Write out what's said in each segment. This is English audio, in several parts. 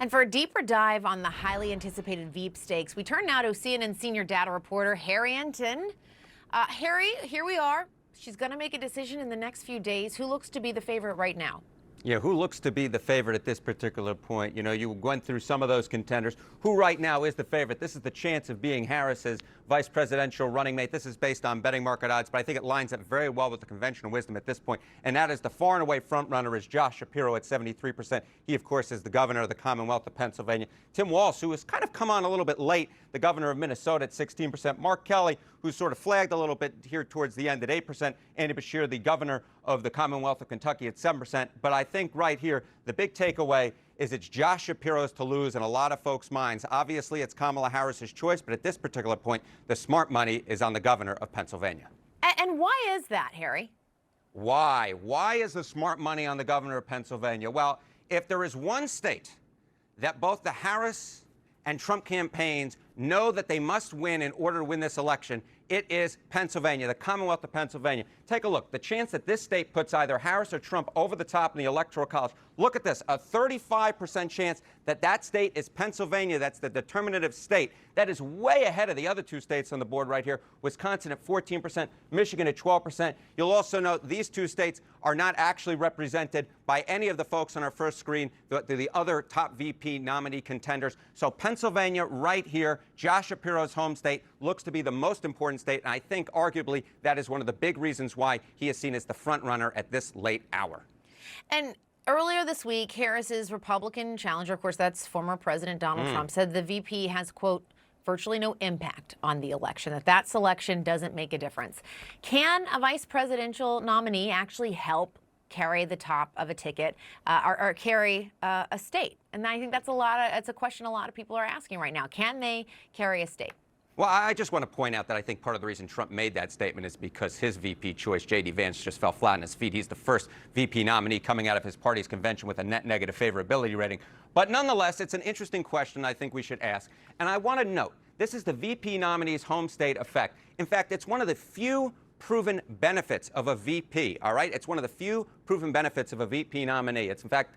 And for a deeper dive on the highly anticipated Veep stakes, we turn now to CNN senior data reporter Harry Enten. Harry, here we are. She's going to make a decision in the next few days. Who looks to be the favorite right now? Yeah, who looks to be the favorite at this particular point? You know, you went through some of those contenders. Who right now is the favorite? This is the chance of being Harris's vice presidential running mate. This is based on betting market odds, but I think it lines up very well with the conventional wisdom at this point. And that is the far and away front runner is Josh Shapiro at 73%. He, of course, is the governor of the Commonwealth of Pennsylvania. Tim Walz, who has kind of come on a little bit late, the governor of Minnesota at 16%. Mark Kelly, who's sort of flagged a little bit here towards the end at 8%. Andy Beshear, the governor of the Commonwealth of Kentucky at 7%. But I think right here, the big takeaway is it's Josh Shapiro's to lose in a lot of folks' minds. Obviously, it's Kamala Harris's choice, but at this particular point, the smart money is on the governor of Pennsylvania. And why is that, Harry? Why? Why is the smart money on the governor of Pennsylvania? Well, if there is one state that both the Harris and Trump campaigns know that they must win in order to win this election, it is Pennsylvania, the Commonwealth of Pennsylvania. Take a look. The chance that this state puts either Harris or Trump over the top in the Electoral College. Look at this, a 35% chance that that state is Pennsylvania. That's the determinative state. That is way ahead of the other two states on the board right here. Wisconsin at 14%, Michigan at 12%. You'll also note these two states are not actually represented by any of the folks on our first screen, the other top VP nominee contenders. So Pennsylvania right here, Josh Shapiro's home state, looks to be the most important state, and I think arguably that is one of the big reasons why he is seen as the front runner at this late hour. And earlier this week, Harris's Republican challenger, of course, that's former President Donald Trump, said the VP has, quote, virtually no impact on the election, that selection doesn't make a difference. Can a vice presidential nominee actually help carry the top of a ticket or carry a state? And I think that's a question a lot of people are asking right now. Can they carry a state? Well, I just want to point out that I think part of the reason Trump made that statement is because his VP choice, J.D. Vance, just fell flat on his feet. He's the first VP nominee coming out of his party's convention with a net negative favorability rating. But nonetheless, it's an interesting question I think we should ask. And I want to note, this is the VP nominee's home state effect. In fact, it's one of the few proven benefits of a VP, all right? It's one of the few proven benefits of a VP nominee. It's, in fact,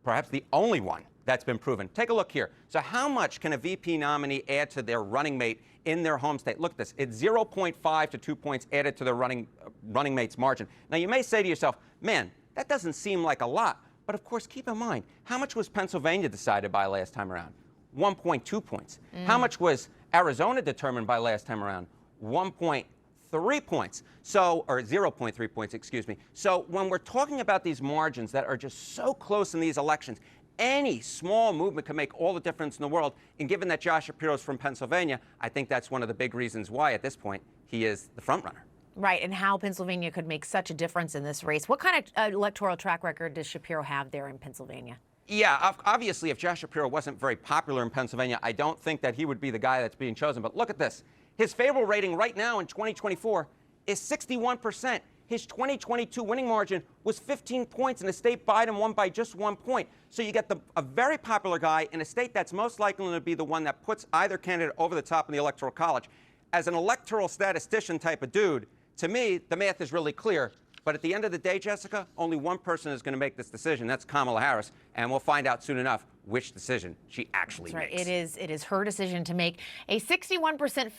perhaps the only one that's been proven. Take a look here. So how much can a VP nominee add to their running mate in their home state? Look at this. It's 0.5 to 2 points added to their running mate's margin. Now, you may say to yourself, man, that doesn't seem like a lot. But, of course, keep in mind, how much was Pennsylvania decided by last time around? 1.2 points. How much was Arizona determined by last time around? 1.3 points. So, or 0.3 points, excuse me. So when we're talking about these margins that are just so close in these elections, any small movement can make all the difference in the world. And given that Josh Shapiro is from Pennsylvania, I think that's one of the big reasons why, at this point, he is the front runner. Right, and how Pennsylvania could make such a difference in this race. What kind of electoral track record does Shapiro have there in Pennsylvania? Yeah, obviously, if Josh Shapiro wasn't very popular in Pennsylvania, I don't think that he would be the guy that's being chosen. But look at this. His favorable rating right now in 2024 is 61%. His 2022 winning margin was 15 points. In a state Biden won by just 1 point. So you get a very popular guy in a state that's most likely to be the one that puts either candidate over the top in the Electoral College. As an electoral statistician type of dude, to me, the math is really clear. But at the end of the day, Jessica, only one person is going to make this decision. That's Kamala Harris. And we'll find out soon enough which decision she actually That's right. makes. It is her decision to make. A 61%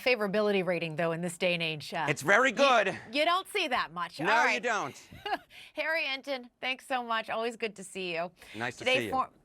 favorability rating, though, in this day and age. It's very good. You don't see that much. No, All right. you don't. Harry Enten, thanks so much. Always good to see you. Nice to see you.